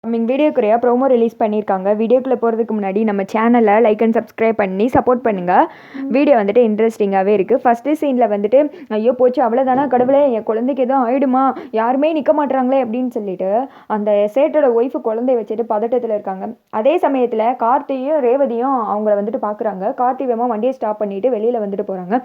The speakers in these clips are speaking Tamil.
வீடியோக்குறையா ப்ரோமோ ரிலீஸ் பண்ணியிருக்காங்க. வீடியோக்குள்ளே போகிறதுக்கு முன்னாடி நம்ம சேனலை லைக் அண்ட் சப்ஸ்கிரைப் பண்ணி சப்போர்ட் பண்ணுங்கள். வீடியோ வந்துட்டு இன்ட்ரெஸ்டிங்காகவே இருக்குது. ஃபஸ்ட்டு சீனில் வந்துட்டு ஐயோ போச்சு அவ்வளோதானா கடவுளே, என் குழந்தைக்கு எதுவும் ஆயிடுமா, யாருமே நிற்க மாட்றாங்களே அப்படின்னு சொல்லிட்டு அந்த சேட்டோட ஒய்ஃபு குழந்தைய வச்சுட்டு பதட்டத்தில் இருக்காங்க. அதே சமயத்தில் கார்த்தியும் ரேவதியும் அவங்கள வந்துட்டு பார்க்குறாங்க. கார்த்தி வேமா வண்டியை ஸ்டாப் பண்ணிவிட்டு வெளியில் வந்துட்டு போகிறாங்க.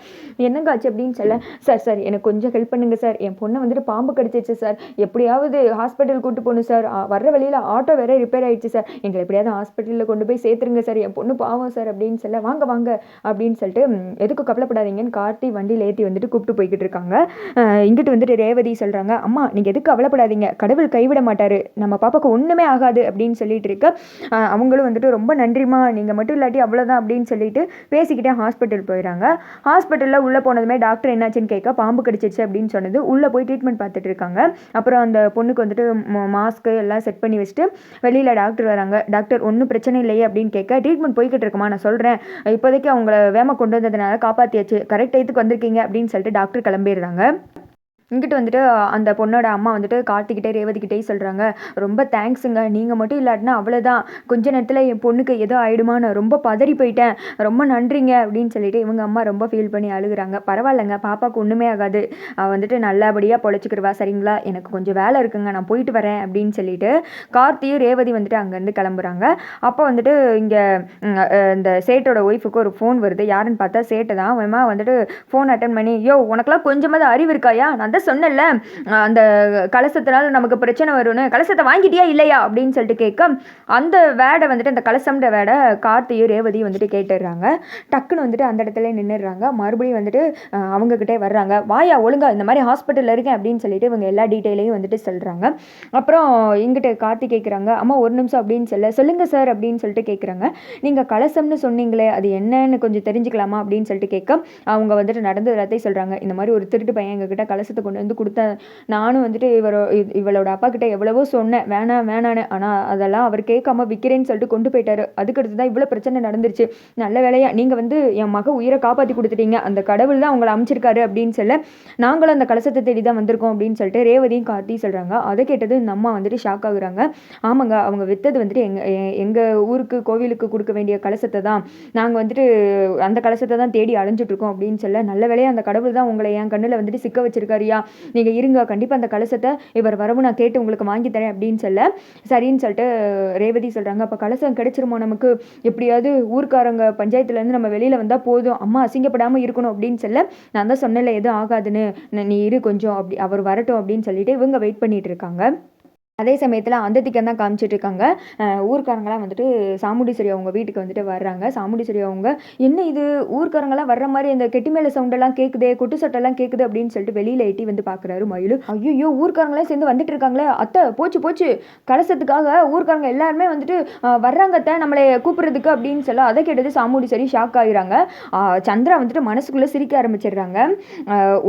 என்னங்க ஆச்சு அப்படின்னு சொல்ல, சார் எனக்கு கொஞ்சம் ஹெல்ப் பண்ணுங்கள் சார், என் பொண்ணை வந்துட்டு பாம்பு கடிச்சிச்சு சார், எப்படியாவது ஹாஸ்பிட்டல் கூட்டு போகணும் சார், வர்ற வழியில் ஆட்டோ வேற ரிப்பேர் ஆயிடுச்சு சார், எங்களை எப்படியாவது ஹாஸ்பிட்டலில் கொண்டு போய் சேர்த்துருங்க சார், என் பொண்ணு பாவம் சார் அப்படின்னு சொல்ல, வாங்க வாங்க அப்படின்னு சொல்லிட்டு எதுக்கு கவலைப்படாதீங்கன்னு கார்த்தி வண்டியில் ஏற்றி வந்துட்டு கூப்பிட்டு போய்கிட்டு இருக்காங்க. இங்கிட்டு வந்துட்டு ரேவதி சொல்கிறாங்க, அம்மா நீங்கள் எதுக்கு கவலைப்படாதீங்க, கடவுள் கைவிட மாட்டார், நம்ம பாப்பாவுக்கு ஒன்றுமே ஆகாது அப்படின்னு சொல்லிட்டு இருக்க அவங்களும் வந்துட்டு ரொம்ப நன்றிமா, நீங்கள் மட்டும் இல்லாட்டி அவ்வளோதான் அப்படின்னு சொல்லிட்டு பேசிக்கிட்டே ஹாஸ்பிட்டல் போயிடறாங்க. ஹாஸ்பிட்டலில் உள்ளே போனதுமே டாக்டர் என்னாச்சுன்னு கேட்க பாம்பு கடிச்சிச்சு அப்படின்னு சொன்னது. உள்ளே போய் ட்ரீட்மெண்ட் பார்த்துட்டு இருக்காங்க. அப்புறம் அந்த பொண்ணுக்கு வந்துட்டு மாஸ்க்கு எல்லாம் செட் பண்ணி வச்சுட்டு வெளியில் டாக்டர் வராங்க. டாக்டர் ஒன்றும் பிரச்சனை இல்லையே அப்படின்னு கேட்க, ட்ரீட்மெண்ட் போய்கிட்டு இருக்குமா, நான் சொல்கிறேன், இப்போதைக்கு அவங்கள வேமா கொண்டு வந்ததுனால காப்பாற்றியாச்சு, கரெக்ட் டயத்துக்கு வந்திருக்கீங்க அப்படின்னு சொல்லிட்டு டாக்டர் கிளம்பிடுறாங்க. இங்கிட்டு வந்துட்டு அந்த பொண்ணோட அம்மா வந்துட்டு கார்த்திக்கிட்டே ரேவதிக்கிட்டே சொல்கிறாங்க, ரொம்ப தேங்க்ஸுங்க, நீங்கள் மட்டும் இல்லாட்டினா அவ்வளோதான், கொஞ்ச நேரத்தில் என் பொண்ணுக்கு ஏதோ ஆகிடுமா, நான் ரொம்ப பதறி போயிட்டேன், ரொம்ப நன்றிங்க அப்படின்னு சொல்லிட்டு இவங்க அம்மா ரொம்ப ஃபீல் பண்ணி அழுகுறாங்க. பரவாயில்லைங்க, பாப்பாவுக்கு ஒன்றுமே ஆகாது, வந்துட்டு நல்லபடியாக பொழைச்சிக்கிடுவா, சரிங்களா, எனக்கு கொஞ்சம் வேலை இருக்குங்க, நான் போயிட்டு வரேன் அப்படின்னு சொல்லிட்டு கார்த்தியும் ரேவதி வந்துட்டு அங்கேருந்து கிளம்புறாங்க. அப்போ வந்துட்டு இங்கே இந்த சேட்டோட ஒய்ஃபுக்கு ஒரு ஃபோன் வருது. யாருன்னு பார்த்தா சேட்டை தான். அவன் வந்துட்டு ஃபோன் அட்டன் பண்ணி, யோ உனக்கெல்லாம் கொஞ்சமாவது அறிவு இருக்காயா, நான் சொன்னல அந்த கலசத்தினால நமக்கு பிரச்சனை வரும்னு, கலசத்தை வாங்கிட்டியா இல்லையா அப்படின்னு சொல்லிட்டு கேட்க, அந்த வேடை வந்துட்டு அந்த கலசம்ன்ற வேடை கார்த்தியும் ரேவதியும் வந்துட்டு கேட்டுடுறாங்க. டக்குன்னு வந்துட்டு அந்த இடத்துல நின்றுடுறாங்க. மறுபடியும் வந்துட்டு அவங்கக்கிட்டே வர்றாங்க. வாயா ஒழுங்கா, இந்த மாதிரி ஹாஸ்பிட்டலில் இருக்கேன் அப்படின்னு சொல்லிட்டு இவங்க எல்லா டீட்டெயிலையும் வந்துட்டு சொல்கிறாங்க. அப்புறம் இங்கிட்ட கார்த்தி கேட்குறாங்க, அம்மா ஒரு நிமிஷம் அப்படின்னு சொல்லுங்கள் சார் அப்படின்னு சொல்லிட்டு கேட்குறாங்க. நீங்கள் கலசம்னு சொன்னீங்களே அது என்னன்னு கொஞ்சம் தெரிஞ்சுக்கலாமா அப்படின்னு சொல்லிட்டு கேட்க, அவங்க வந்துட்டு நடந்து எல்லாத்தையும் சொல்கிறாங்க. இந்த மாதிரி ஒரு திருட்டு பையன் எங்ககிட்ட கலசத்தை கொண்டு வந்து கொடுத்தேன், நானும் வந்துட்டு இவளோட அப்பா கிட்ட எவ்வளவோ சொன்னேன் வேணான்னு, ஆனால் அதெல்லாம் அவர் கேட்காம விற்கிறேன்னு சொல்லிட்டு கொண்டு போயிட்டாரு, அதுக்கடுத்து தான் இவ்வளோ பிரச்சனை நடந்துருச்சு, நல்ல வேலையா நீங்கள் வந்து என் மக உயிரை காப்பாற்றி கொடுத்துட்டீங்க, அந்த கடவுள் தான் அவங்களை அமைச்சிருக்காரு அப்படின்னு சொல்ல, நாங்களும் அந்த கலசத்தை தேடி தான் வந்திருக்கோம் அப்படின்னு சொல்லிட்டு ரேவதியும் கார்த்தி சொல்கிறாங்க. அதை கேட்டது இந்த அம்மா வந்துட்டு ஷாக் ஆகுறாங்க. ஆமாங்க, அவங்க விற்றது வந்துட்டு எங்கள் ஊருக்கு கோவிலுக்கு கொடுக்க வேண்டிய கலசத்தை தான், நாங்கள் வந்துட்டு அந்த கலசத்தை தான் தேடி அலைஞ்சிட்ருக்கோம் அப்படின்னு சொல்ல, நல்ல வேலையா அந்த கடவுள் தான் உங்களை என் கண்ணில் வந்துட்டு சிக்க வச்சிருக்காரியா, நீங்கள் இருங்க, கண்டிப்பாக அந்த கலசத்தை இவர் வரவும் நான் கேட்டு உங்களுக்கு வாங்கி தரேன் அப்படின்னு சொல்ல, சரின்னு சொல்லிட்டு ரேவதி சொல்கிறாங்க. அப்போ கலசம் கிடைச்சிருமோ நமக்கு, எப்படியாவது ஊர்க்காரங்க பஞ்சாயத்துலேருந்து நம்ம வெளியில் வந்தால் போதும், அம்மா அசிங்கப்படாமல் இருக்கணும் அப்படின்னு சொல்ல, நான் தான் சொன்னல எதுவும் ஆகாதுன்னு, நீ இரு கொஞ்சம், அப்படி அவர் வரட்டும் அப்படின்னு சொல்லிட்டு இவங்க வெயிட் பண்ணிட்டு இருக்காங்க. அதே சமயத்தில் அந்த திக்கம் தான் காமிச்சிட்ருக்காங்க. ஊர்க்காரங்களாம் வந்துட்டு சாமுண்டீஸ்வரி அவங்க வீட்டுக்கு வந்துட்டு வர்றாங்க. சாமுண்டீஸ்வரி அவங்க, என்ன இது ஊர்க்காரங்களாம் வர்ற மாதிரி இந்த கெட்டி மேலே சவுண்டெல்லாம் கேட்குது, கொட்டு சட்டெல்லாம் கேட்குது அப்படின்னு சொல்லிட்டு வெளியில் எட்டி வந்து பார்க்குறாரு மயிலு. ஐயோ ஊர்க்காரங்களாம் சேர்ந்து வந்துட்டு இருக்காங்களே அத்தை, போச்சு கலசத்துக்காக ஊர்க்காரங்க எல்லாருமே வந்துட்டு வர்றாங்க அத்தை நம்மளை கூப்பிட்றதுக்கு அப்படின்னு சொல்ல, அதை கேட்டது சாமுண்டீஸ்வரி ஷாக் ஆகிறாங்க. சந்திரா வந்துட்டு மனசுக்குள்ளே சிரிக்க ஆரம்பிச்சிடுறாங்க.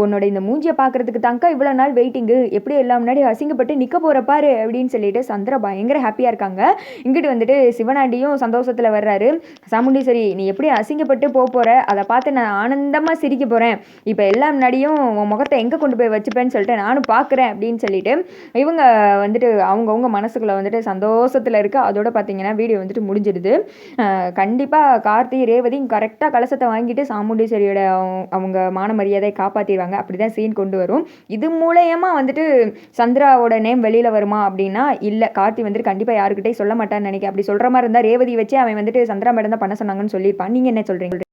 உன்னோட இந்த மூஞ்சியை பார்க்குறதுக்கு தாங்க இவ்வளோ நாள் வெயிட்டிங்கு, எப்படி எல்லாம் முன்னாடி அசிங்கப்பட்டு நிற்க போகிற பாரு அப்படின்னு சொல்லிட்டு சந்திரா பயங்கர ஹாப்பியாக இருக்காங்க. இங்கிட்டு வந்துட்டு சிவனாண்டியும் சந்தோஷத்தில் வர்றாரு. சாமுண்டீஸ்வரி நீ எப்படி அசிங்கப்பட்டு போகிற, அதை பார்த்து நான் ஆனந்தமாக சிரிக்க போகிறேன், இப்போ எல்லாம் முன்னாடியும் உன் முகத்தை எங்கே கொண்டு போய் வச்சுப்பேன்னு சொல்லிட்டு நானும் பார்க்குறேன் அப்படின்னு சொல்லிட்டு இவங்க வந்துட்டு அவங்கவுங்க மனசுக்குள்ளே வந்துட்டு சந்தோஷத்தில் இருக்க. அதோட பார்த்தீங்கன்னா வீடியோ வந்துட்டு முடிஞ்சிடுது. கண்டிப்பாக கார்த்தி ரேவதியும் கரெக்டாக கலசத்தை வாங்கிட்டு சாமுண்டீஸ்வரியோட அவங்க மான மரியாதையை காப்பாற்றிடுவாங்க. அப்படி தான் சீன் கொண்டு வரும். இது மூலயமா வந்துட்டு சந்திராவோட நேம் வெளியில் வருமா அப்படின்னா இல்லை, கார்த்தி வந்துட்டு கண்டிப்பாக யாருக்கிட்டே சொல்ல மாட்டான்னு நினைக்கிறேன். அப்படி சொல்கிற மாதிரி இருந்தால் ரேவதி வச்சு அவன் வந்துட்டு சந்திரா மேடம் தான் பண்ண சொன்னாங்கன்னு சொல்லியிருப்பான். நீங்கள் என்ன சொல்கிறீங்க?